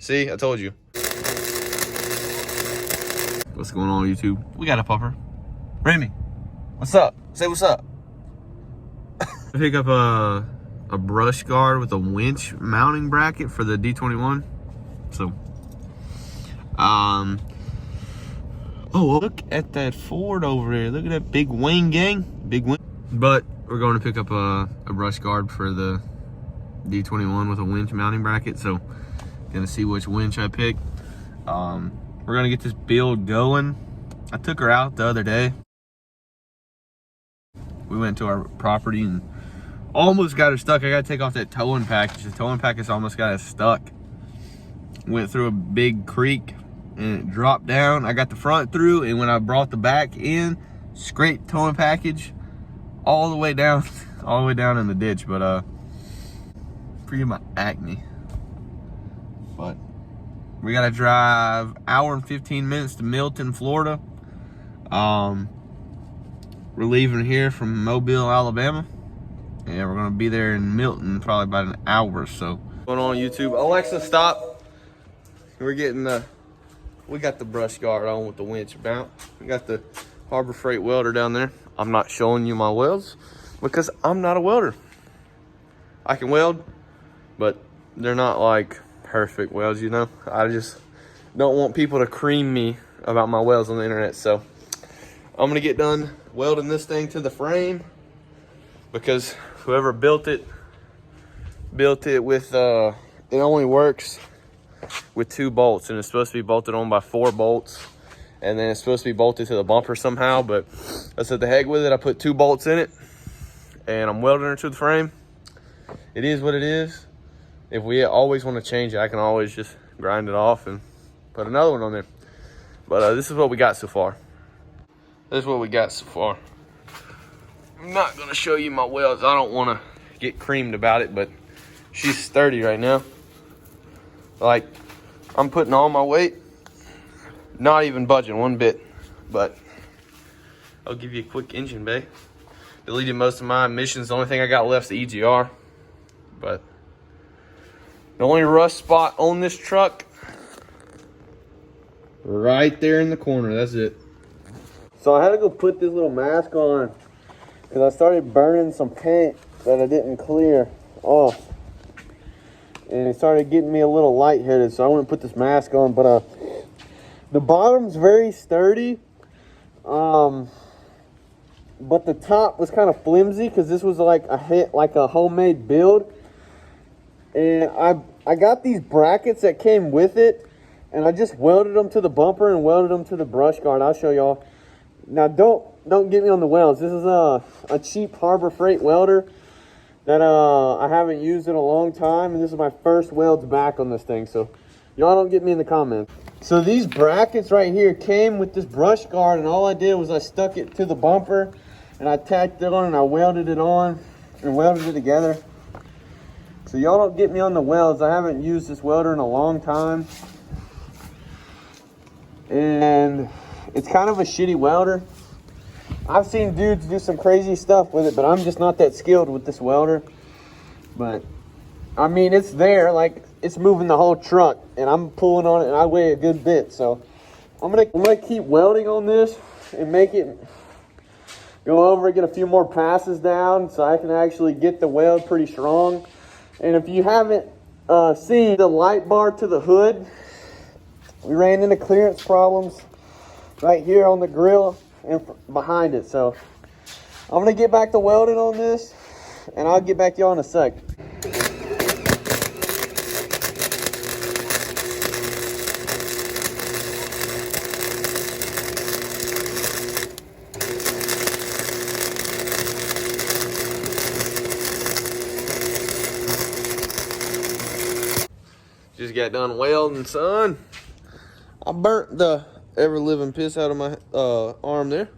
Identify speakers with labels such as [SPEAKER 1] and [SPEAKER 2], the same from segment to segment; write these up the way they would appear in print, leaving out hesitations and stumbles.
[SPEAKER 1] See, I told you. What's going on, YouTube? We got a pupper. Remy, what's up? Say what's up. Pick up a brush guard with a winch mounting bracket for the D21. So, oh, look at that Ford over there. Look at that big wing gang, big wing. But we're going to pick up a brush guard for the D21 with a winch mounting bracket. So, gonna see which winch I pick. We're gonna get this build going. I took her out the other day. We went to our property and almost got her stuck. I gotta take off that towing package. The towing package almost got us stuck. Went through a big creek and it dropped down. I got the front through, and when I brought the back in, scraped towing package all the way down, all the way down in the ditch. But forget my acne. But we gotta drive hour and 15 minutes to Milton, Florida. We're leaving here from Mobile, Alabama. And we're gonna be there in Milton probably about an hour or so. What's going on, YouTube? Alexa, stop. We're getting we got the brush guard on with the winch mount. We got the Harbor Freight welder down there. I'm not showing you my welds because I'm not a welder. I can weld, but they're not like perfect welds, you know. I just don't want people to cream me about my welds on the internet. So I'm gonna get done welding this thing to the frame, because whoever built it with it only works with 2 bolts, and it's supposed to be bolted on by 4 bolts, and then it's supposed to be bolted to the bumper somehow. But I said the heck with it. I put 2 bolts in it and I'm welding her to the frame. It is what it is. If we always want to change it, I can always just grind it off and put another one on there. But this is what we got so far. This is what we got so far. I'm not going to show you my welds. I don't want to get creamed about it, but she's sturdy right now. Like, I'm putting all my weight, not even budging one bit. But I'll give you a quick engine bay. Deleted most of my emissions. The only thing I got left is the EGR. But the only rust spot on this truck, right there in the corner. That's it. So I had to go put this little mask on because I started burning some paint that I didn't clear off, and it started getting me a little lightheaded. So I went and put this mask on. But the bottom's very sturdy, but the top was kind of flimsy because this was like a homemade build. And I got these brackets that came with it, and I just welded them to the bumper and welded them to the brush guard. I'll show y'all. Now don't get me on the welds. This is a cheap Harbor Freight welder that I haven't used in a long time, and this is my first welds back on this thing. So y'all don't get me in the comments. So these brackets right here came with this brush guard, and all I did was I stuck it to the bumper and I tacked it on and I welded it on and welded it together. So y'all don't get me on the welds. I haven't used this welder in a long time, and it's kind of a shitty welder. I've seen dudes do some crazy stuff with it, but I'm just not that skilled with this welder. But I mean, it's there, like it's moving the whole truck, and I'm pulling on it, and I weigh a good bit. So I'm gonna keep welding on this and make it go over, get a few more passes down so I can actually get the weld pretty strong. And if you haven't seen the light bar to the hood, we ran into clearance problems right here on the grill and behind it. So I'm gonna get back to welding on this, and I'll get back to y'all in a sec. Just got done welding, son. I burnt the ever-living piss out of my arm there.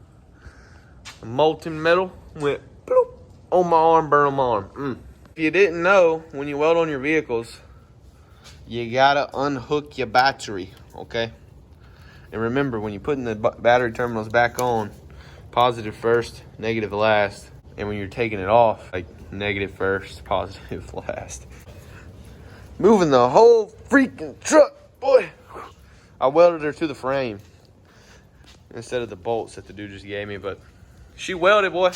[SPEAKER 1] Molten metal went bloop on my arm, burned on my arm. If you didn't know, when you weld on your vehicles, you gotta unhook your battery, okay? And remember, when you're putting the battery terminals back on, positive first, negative last. And when you're taking it off, like negative first, positive last. Moving the whole freaking truck, boy. I welded her to the frame instead of the bolts that the dude just gave me, but she welded, boy.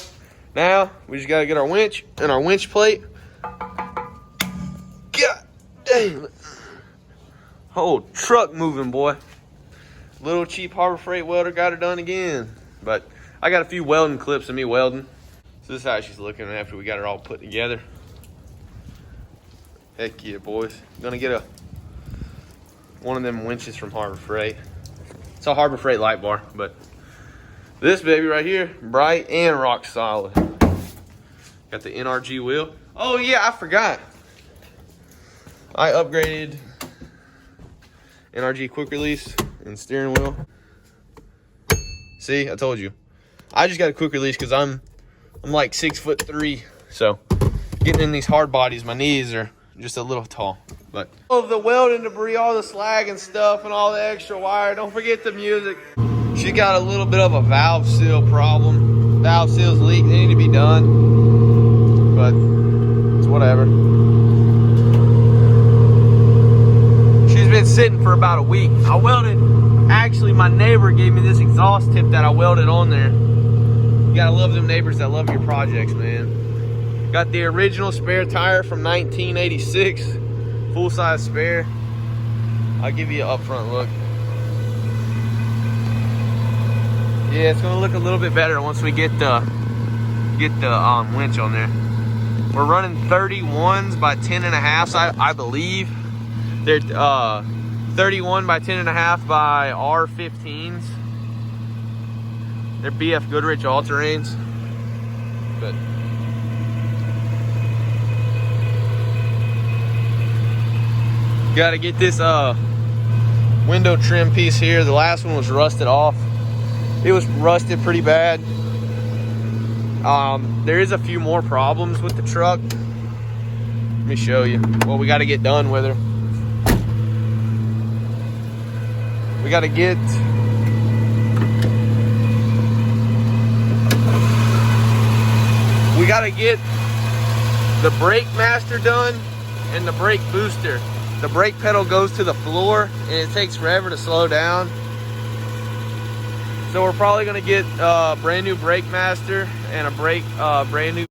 [SPEAKER 1] Now we just gotta get our winch and our winch plate. God dang it. Whole truck moving, boy. Little cheap Harbor Freight welder got her done again. But I got a few welding clips of me welding. So this is how she's looking after we got her all put together. Heck yeah, boys. Gonna get one of them winches from Harbor Freight. It's a Harbor Freight light bar, but this baby right here, bright and rock solid. Got the NRG wheel. Oh yeah, I forgot. I upgraded NRG quick release and steering wheel. See, I told you. I just got a quick release because I'm like 6'3", so getting in these hard bodies, my knees are just a little tall. But all of the welding debris, all the slag and stuff, and all the extra wire. Don't forget the music. She got a little bit of a valve seal problem. Valve seals leak. They need to be done, but it's whatever. She's been sitting for about a week. I welded. Actually, my neighbor gave me this exhaust tip that I welded on there. You gotta love them neighbors that love your projects, man. Got the original spare tire from 1986, full-size spare. I'll give you an upfront look. Yeah, it's gonna look a little bit better once we get the winch on there. We're running 31s by 10.5s, I believe. They're 31 by 10.5 by R15s. They're BF Goodrich all-terrains. But gotta get this window trim piece here. The last one was rusted off. It was rusted pretty bad. There is a few more problems with the truck. Let me show you what we gotta get done with her. We gotta get the brake master done and the brake booster. The brake pedal goes to the floor and it takes forever to slow down. So we're probably gonna get a brand new brake master and a brand new